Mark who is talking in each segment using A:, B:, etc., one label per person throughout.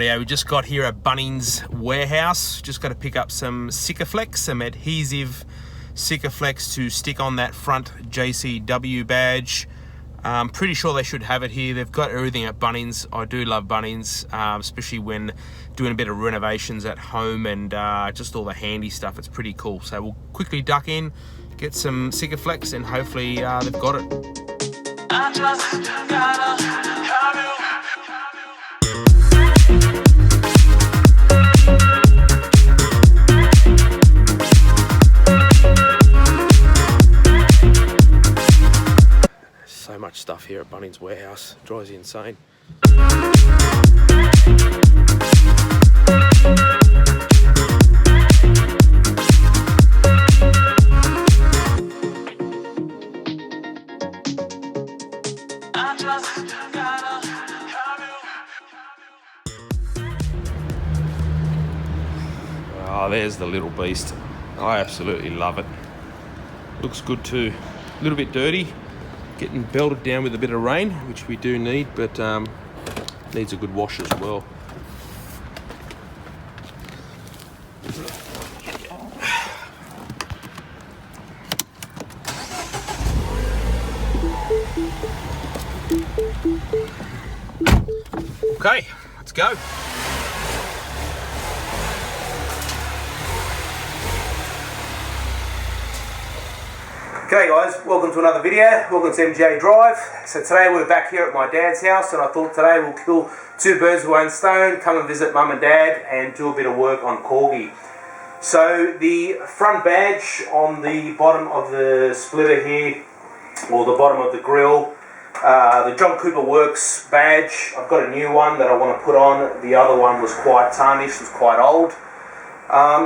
A: Rightio, we just got here at Bunnings warehouse. Just got to pick up some Sikaflex, some adhesive Sikaflex to stick on that front JCW badge. I'm pretty sure they should have it here. They've got everything at Bunnings. I do love Bunnings, especially when doing a bit of renovations at home and just all the handy stuff. It's pretty cool. So we'll quickly duck in, get some Sikaflex, and hopefully they've got it. I just gotta have you. So much stuff here at Bunnings warehouse, it drives you insane. Oh, there's the little beast. I absolutely love it. Looks good too. A little bit dirty. Getting belted down with a bit of rain, which we do need, but needs a good wash as well. Okay, let's go. G'day guys, welcome to another video, welcome to MJ Drive. So today we're back here at my dad's house, and I thought today we'll kill two birds with one stone, come and visit mum and dad and do a bit of work on Corgi. So the front badge on the bottom of the splitter here, or the bottom of the grill, the John Cooper Works badge, I've got a new one that I want to put on. The other one was quite tarnished, was quite old.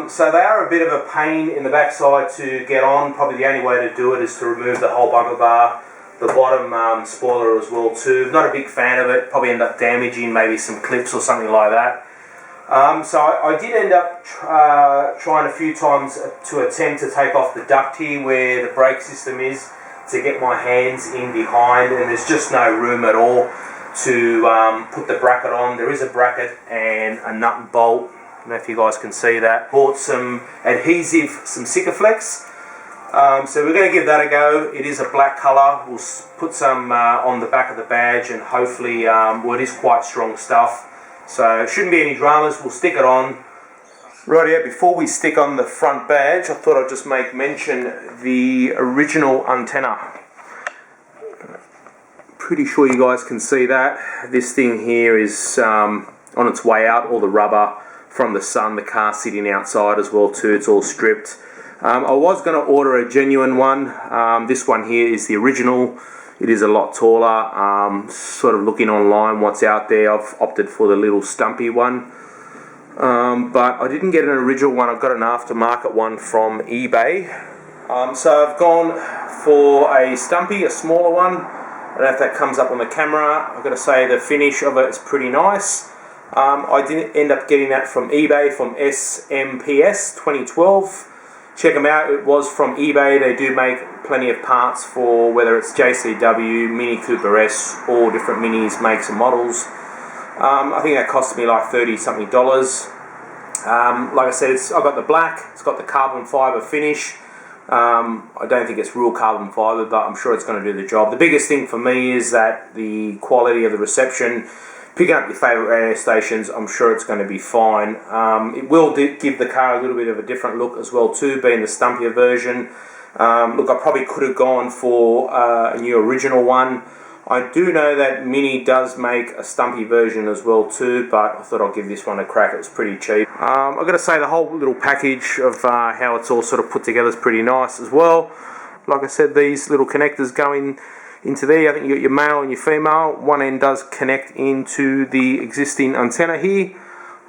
A: So they are a bit of a pain in the backside to get on. Probably the only way to do it is to remove the whole bumper bar, the bottom spoiler as well too. Not a big fan of it, probably end up damaging maybe some clips or something like that. So I did end up trying a few times to attempt to take off the duct here where the brake system is, to get my hands in behind, and there's just no room at all to put the bracket on. There is a bracket and a nut and bolt. I don't know if you guys can see that. Bought some adhesive, some Sikaflex. So we're going to give that a go. It is a black colour. We'll put some on the back of the badge, and hopefully, well, it is quite strong stuff. So it shouldn't be any dramas. We'll stick it on. Rightio, before we stick on the front badge, I thought I'd just make mention the original antenna. Pretty sure you guys can see that. This thing here is on its way out, all the rubber from the sun, the car sitting outside as well too, it's all stripped. I was going to order a genuine one. This one here is the original. It is a lot taller. Sort of looking online what's out there, I've opted for the little stumpy one. But I didn't get an original one, I've got an aftermarket one from eBay. So I've gone for a stumpy, a smaller one. I don't know if that comes up on the camera. I've got to say the finish of it is pretty nice. I did end up getting that from eBay, from SMPS 2012. Check them out, it was from eBay. They do make plenty of parts for whether it's JCW, Mini Cooper S, all different minis, makes and models. I think that cost me like $30 something. Like I said, I've got the black, it's got the carbon fibre finish. I don't think it's real carbon fibre, but I'm sure it's going to do the job. The biggest thing for me is that the quality of the reception. Picking up your favourite radio stations, I'm sure it's going to be fine. It will give the car a little bit of a different look as well too, being the stumpier version. Look, I probably could have gone for a new original one. I do know that Mini does make a stumpy version as well too, but I thought I'd give this one a crack. It was pretty cheap. I've got to say the whole little package of how it's all sort of put together is pretty nice as well. Like I said, these little connectors go into there. I think you got your male and your female. One end does connect into the existing antenna here.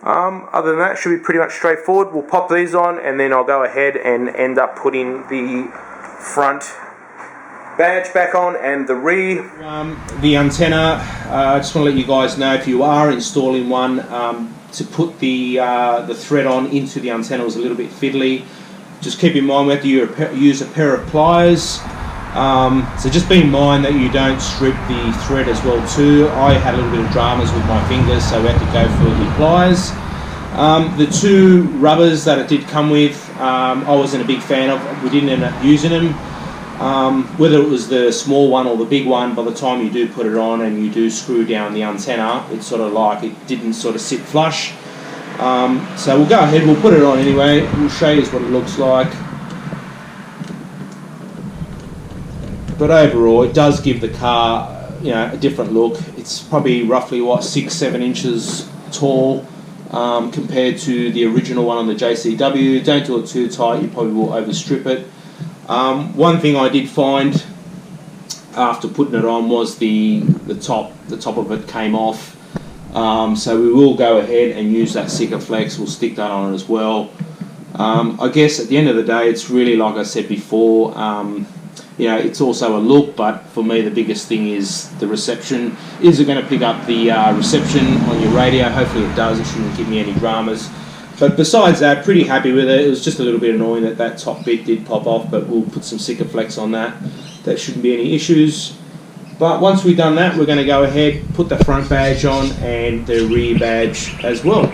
A: Other than that, should be pretty much straightforward. We'll pop these on, and then I'll go ahead and end up putting the front badge back on and the rear. The antenna, I just want to let you guys know, if you are installing one, to put the thread on into the antenna was a little bit fiddly. Just keep in mind we have to use a pair of pliers.
B: So just be in mind that you don't strip the thread as well too. I had a little bit of dramas with my fingers, so we had to go for the pliers. The 2 rubbers that it did come with, I wasn't a big fan of. We didn't end up using them. Whether it was the small one or the big one, by the time you do put it on and you do screw down the antenna, it's sort of like it didn't sort of sit flush. So we'll go ahead, we'll put it on anyway. We'll show you what it looks like. But overall, it does give the car, you know, a different look. It's probably roughly what, 6-7 inches tall compared to the original one on the JCW. Don't do it too tight; you probably will overstrip it. One thing I did find after putting it on was the top of it came off. So we will go ahead and use that Sikaflex. We'll stick that on it as well. I guess at the end of the day, it's really like I said before. You know, it's also a look, but for me the biggest thing is the reception. Is it going to pick up the reception on your radio? Hopefully it does. It shouldn't give me any dramas. But besides that, pretty happy with it. It was just a little bit annoying that that top bit did pop off, but we'll put some Sikaflex on that. That shouldn't be any issues. But once we've done that, we're going to go ahead, put the front badge on and the rear badge as well.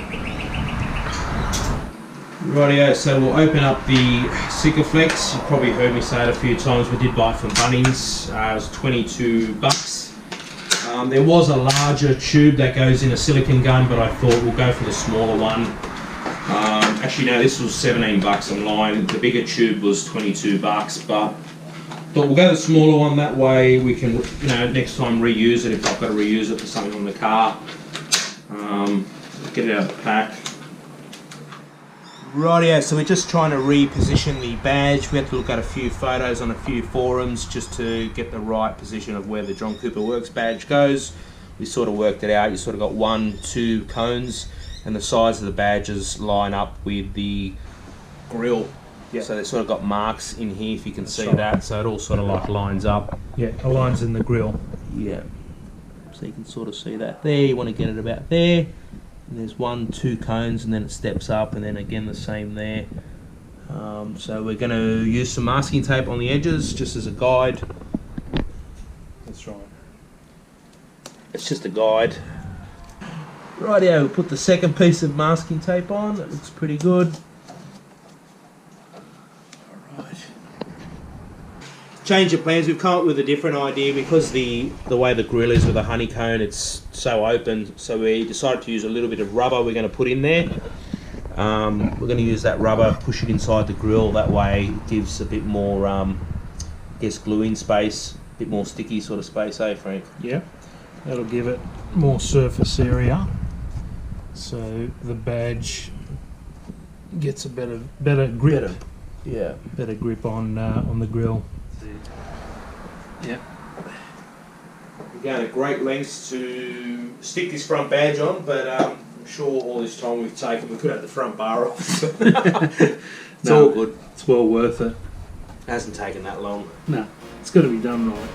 B: Rightio, so we'll open up the Sikaflex. You've probably heard me say it a few times. We did buy it from Bunnings. It was $22. There was a larger tube that goes in a silicone gun, but I thought we'll go for the smaller one. Actually, no, this was $17 online. The bigger tube was $22, but we'll go the smaller one. That way we can, you know, next time reuse it if I've got to reuse it for something on the car. Get it out of the pack. Rightio, so we're just trying to reposition the badge. We had to look at a few photos on a few forums just to get the right position of where the John Cooper Works badge goes. We sort of worked it out. You sort of got 1-2 cones, and the size of the badges line up with the grill. Yep. So they sort of got marks in here, if you can see that. So it all sort of like lines up.
C: Yeah, aligns in the grill.
B: Yeah. So you can sort of see that there. You want to get it about there. And there's 1-2 cones, and then it steps up, and then again the same there. So we're going to use some masking tape on the edges just as a guide.
C: That's right.
B: It's just a guide. Rightio, we'll put the second piece of masking tape on. That looks pretty good. Alright. Change of plans. We've come up with a different idea because the way the grill is with the honeycomb, it's so open. So we decided to use a little bit of rubber we're going to put in there. We're going to use that rubber, push it inside the grill. That way it gives a bit more, I guess, gluing space, a bit more sticky sort of space, eh, Frank?
C: Yeah, that'll give it more surface area. So the badge gets a better grip.
B: Yeah.
C: Better grip on the grill.
B: Yep. We're going to great lengths to stick this front badge on, but I'm sure all this time we've taken, we could have the front bar off. It's all good.
C: It's well worth it.
B: It hasn't taken that long.
C: No, it's got to be done right.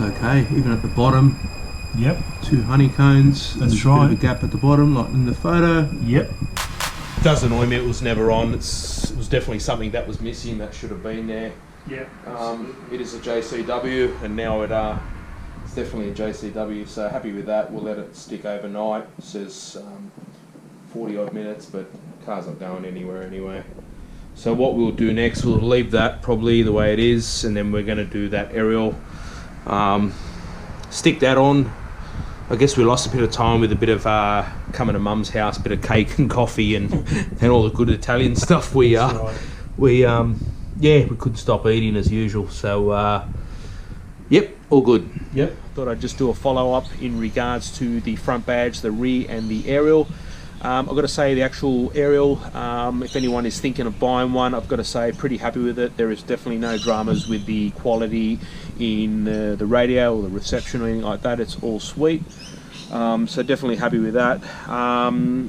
B: Okay, even at the bottom,
C: Yep.
B: 2 honeycombs.
C: That's
B: There's
C: right.
B: A bit of a gap at the bottom, like in the photo.
C: Yep.
B: Does annoy me it was never on. It was definitely something that was missing that should have been there.
C: Yeah.
B: It is a JCW, and now it's definitely a JCW, so happy with that. We'll let it stick overnight. It says 40 odd minutes, but car's not going anywhere anyway. So what we'll do next, we'll leave that probably the way it is, and then we're going to do that aerial. Stick that on. I guess we lost a bit of time with a bit of coming to Mum's house, a bit of cake and coffee and all the good Italian stuff. We couldn't stop eating as usual. So yep, all good.
C: Yep.
B: Thought I'd just do a follow up in regards to the front badge, the rear and the aerial. I've got to say the actual aerial, if anyone is thinking of buying one, I've got to say pretty happy with it. There is definitely no dramas with the quality in the radio or the reception or anything like that. It's all sweet. So definitely happy with that.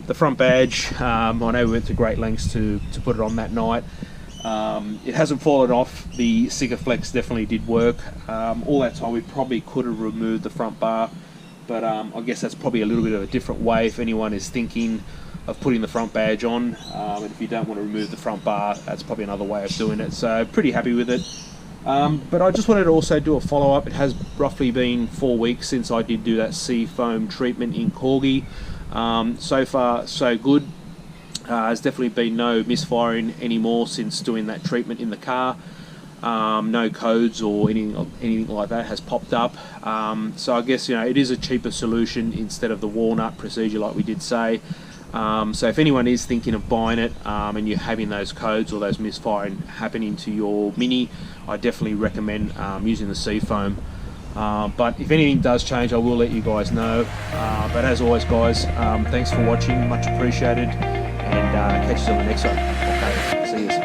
B: The front badge, I know we went to great lengths to put it on that night. It hasn't fallen off. The Sikaflex definitely did work. All that time we probably could have removed the front bar, but I guess that's probably a little bit of a different way if anyone is thinking of putting the front badge on. And if you don't want to remove the front bar, that's probably another way of doing it. So pretty happy with it. But I just wanted to also do a follow-up. It has roughly been 4 weeks since I did do that sea foam treatment in Corgi. So far so good. There's definitely been no misfiring anymore since doing that treatment in the car. No codes or anything like that has popped up. So I guess it is a cheaper solution instead of the walnut procedure like we did say. So if anyone is thinking of buying it and you're having those codes or those misfiring happening to your Mini, I definitely recommend using the sea foam. But if anything does change, I will let you guys know. But as always guys, thanks for watching, much appreciated, and catch you on the next one. Okay, see you soon.